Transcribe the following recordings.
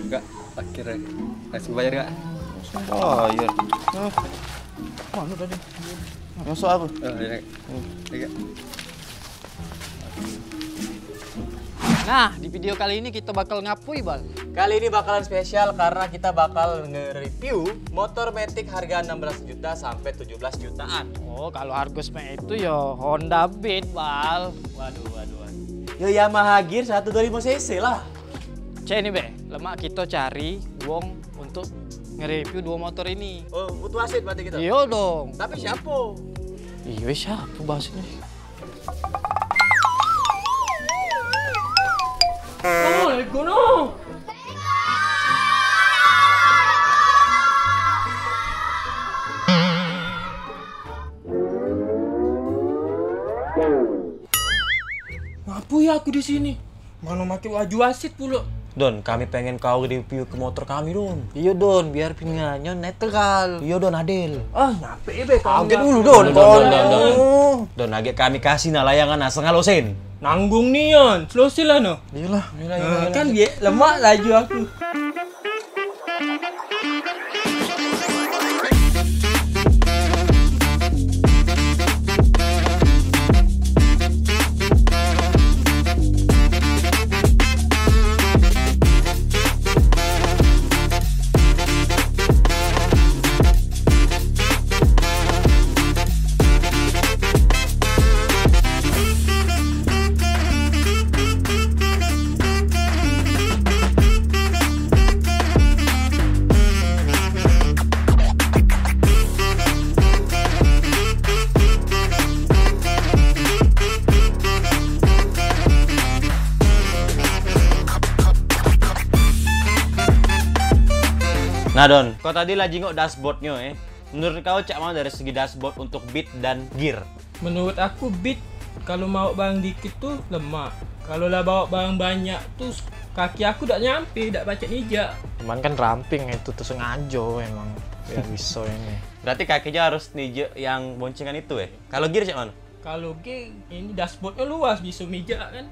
Enggak, akhirnya. Langsung bayar enggak? Oh iya. Mana tadi? Masuk aku. Oh, iya. Iya. Nah, di video kali ini kita bakal ngapui, Bang. Kali ini bakalan spesial karena kita bakal nge-review motor Matic harga 16 juta sampai 17 jutaan. Oh, kalau harga spek itu ya Honda Beat, Bal. Waduh. Ya Yamaha Gear 125 cc lah. Cek ini, Be. Lemak kita cari wong untuk nge-review dua motor ini. Oh, butuh wasit berarti kita? Iya dong. Tapi siapa? Iya, siapa bahasnya? Oh, lego no. Ngapain ya aku di sini? Mana pakai baju wasit pula. Don, kami pengen kau review ke motor kami, Don. Iya, Don, biar pinggangnya netral. Iya, Don, Adel. Ah, ngapain be kamu? Kaget dulu, Don. Don, lagi kami kasih nah layangan asal ngalosin. Nanggung nih, Yon. Selesai lah, no. Iyalah. Kan dia lemak laju aku. Nah, Don, kau tadi lah jengok dashboardnya, Menurut kau cak mana dari segi dashboard untuk beat dan gear? Menurut aku Beat kalau mau barang dikit tuh lemak. Kalau lah bawa barang banyak tuh kaki aku tak nyampe, tak baca nijak. Cuman kan ramping itu tuh sengaja emang. Biar bisa ini. Berarti kakinya harus nijek yang boncengan itu, Kalau gear cak mana? Kalau ini dashboardnya luas bisa mijak kan.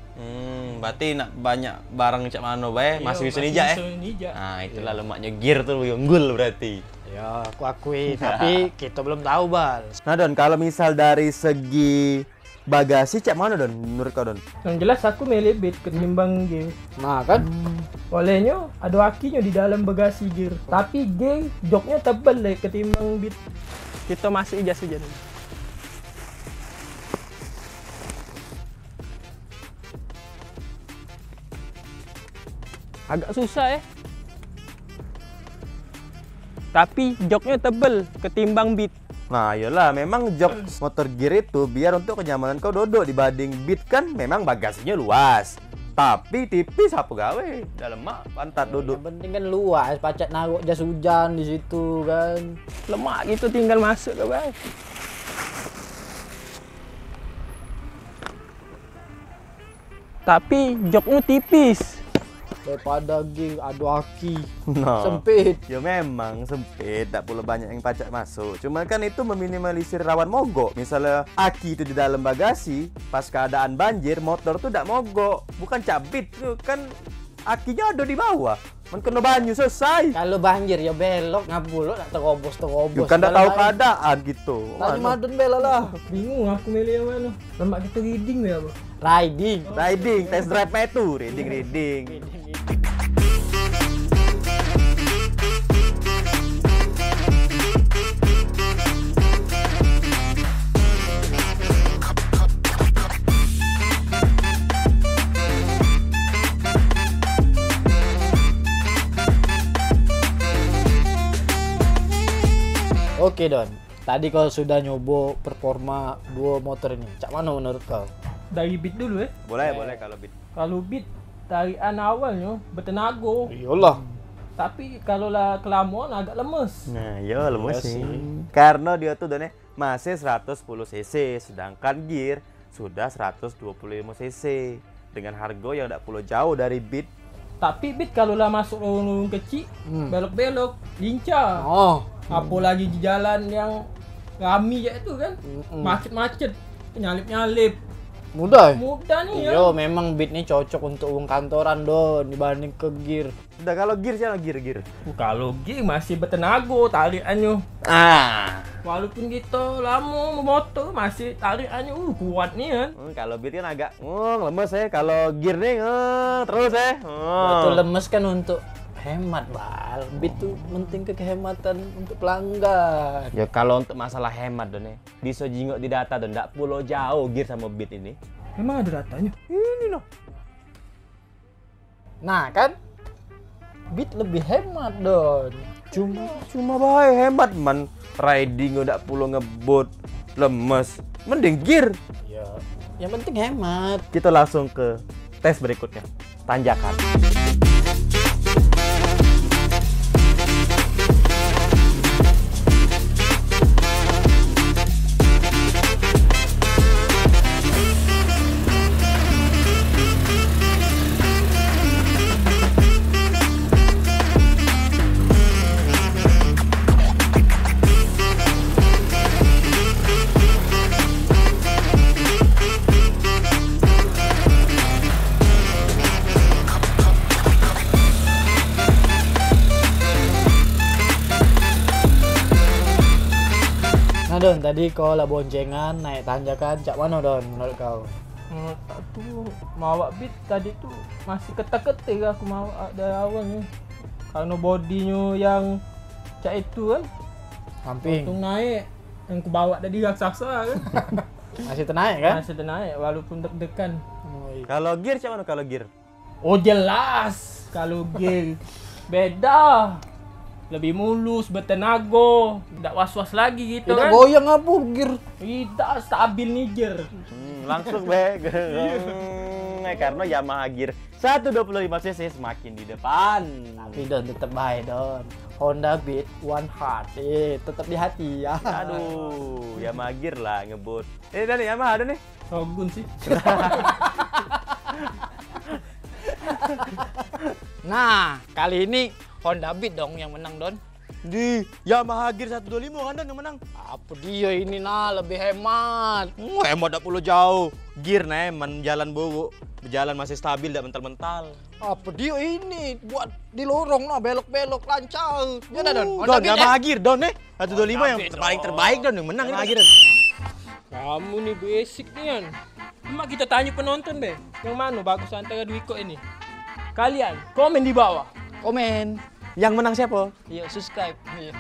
Berarti nak banyak barang cak mana bae masih bisa nijak, Bisa nijak. Nah, itulah lemaknya gear tuh lebih unggul berarti. Ya, aku akui, tapi kita belum tahu, Bal. Nah Don, kalau misal dari segi bagasi cak mana Don menurut kau Don? Yang jelas aku milih Beat ketimbang Gear. Nah, kan Olehnya ada akinya di dalam bagasi Gear. Tapi Gear joknya tebal ketimbang Beat. Kita masuk jas hujan. Agak susah tapi joknya tebel ketimbang Beat. Nah iyalah, memang jok motor gear itu biar untuk kenyamanan kau duduk. Dibanding Beat kan memang bagasinya luas, tapi tipis apa gawe, dalam mak pantat duduk. yang penting kan luas, pacet naruh jas hujan di situ kan. Lemak gitu tinggal masuk ke bang. Tapi joknya tipis. Daripada gig ada aki Nah, sempit. ya memang sempit, tak pula banyak yang pacak masuk. Cuman kan itu meminimalisir rawan mogok. Misalnya aki itu di dalam bagasi, pas keadaan banjir motor tuh tak mogok. Bukan cabit tuh kan, akinya ada di bawah. Men kena banyu selesai. Kalau banjir ya belok ngabulok tak terobos. You kan tak tahu keadaan gitu. Tadi madun bela lah. Bingung aku milih yang mana. Lemak kita reading ya apa? Riding. Riding, test drive itu, reading. Oke Don, tadi kau sudah nyoba performa dua motor ini. Cak mana menurut kau? Dari Beat dulu Boleh kalau Beat. Kalau Beat tarian awalnya bertenaga. Iyalah. Tapi kalau lah kelamaan agak lemes. Nah, iya lemes Iya sih. sih. Karena dia tuh Don masih 110 cc, sedangkan gear sudah 125 cc. Dengan harga yang tak perlu jauh dari Beat. Tapi Beat kalau lah masuk lorong kecil, belok-belok, lincah. Oh, Apalagi di jalan yang rami ya itu kan, macet-macet, nyalip-nyalip. Mudah. Mudah nih ya. Yo, memang Beat nih cocok untuk uang kantoran Don dibanding ke Gear. Udah kalau gear siapa gear? Kalau G masih bertenaga tarikannya. Ah. Walaupun kita lama memotor masih tarikannya kuat nih kan. Kalau beat kan agak lemes ya. Kalau gear nih terus ya. Itu lemes kan untuk hemat, Bal. Beat tuh penting ke kehematan untuk pelanggan. Ya kalau untuk masalah hemat Don ya. Bisa jingok di data Don, ndak pulau jauh gear sama beat ini. Memang ada datanya. Ini noh. Nah, kan Beat lebih hemat, Don. Cuma baik hemat man. Riding ndak pulau ngebut lemes. Mending gear. Ya, yang penting hemat. Kita langsung ke tes berikutnya. Tanjakan. Nah, Don, tadi kau lah boncengan naik tanjakan, cak mana Don menurut kau? Menurut aku mawak Beat tadi tuh masih ketek-ketek aku mawak dari awalnya. Karena bodinya yang cak itu kan Samping. langsung naik. Yang ku bawa tadi raksasa kan. Masih ternaik kan? Masih naik walaupun deg-degan. Oh, iya. Kalau gear siapa mana kalau gear? Oh jelas kalau G beda. Lebih mulus, bertenaga, tidak was-was lagi gitu Tidak kan. goyang apa Gear? Tidak stabil nih Jer. Langsung be. Karena Yamaha Gear 125 cc semakin di depan. Tapi Don tetap baik Don. Honda Beat One Heart, tetap di hati ya. Aduh, Yamaha Gear lah ngebut. Ini nih Yamaha ada nih. Sogun sih. Nah, kali ini Honda Beat dong yang menang Don. Di Yamaha Gear 125 kan Don yang menang. Apa dia ini lebih hemat. Hemat dak pulau jauh. Gear nemen jalan buruk, berjalan masih stabil dak mental-mental. Apa dia ini buat di lorong belok-belok lancar. Ya dah Don. Don Yamaha Gear Don 125 yang paling terbaik Don yang menang Yamaha Gear. Kamu nih basic nih kan. Cuma kita tanya penonton be, yang mana bagus antara Dwiko ini? Kalian komen di bawah. Komen. Yang menang siapa? Yuk subscribe. Iya.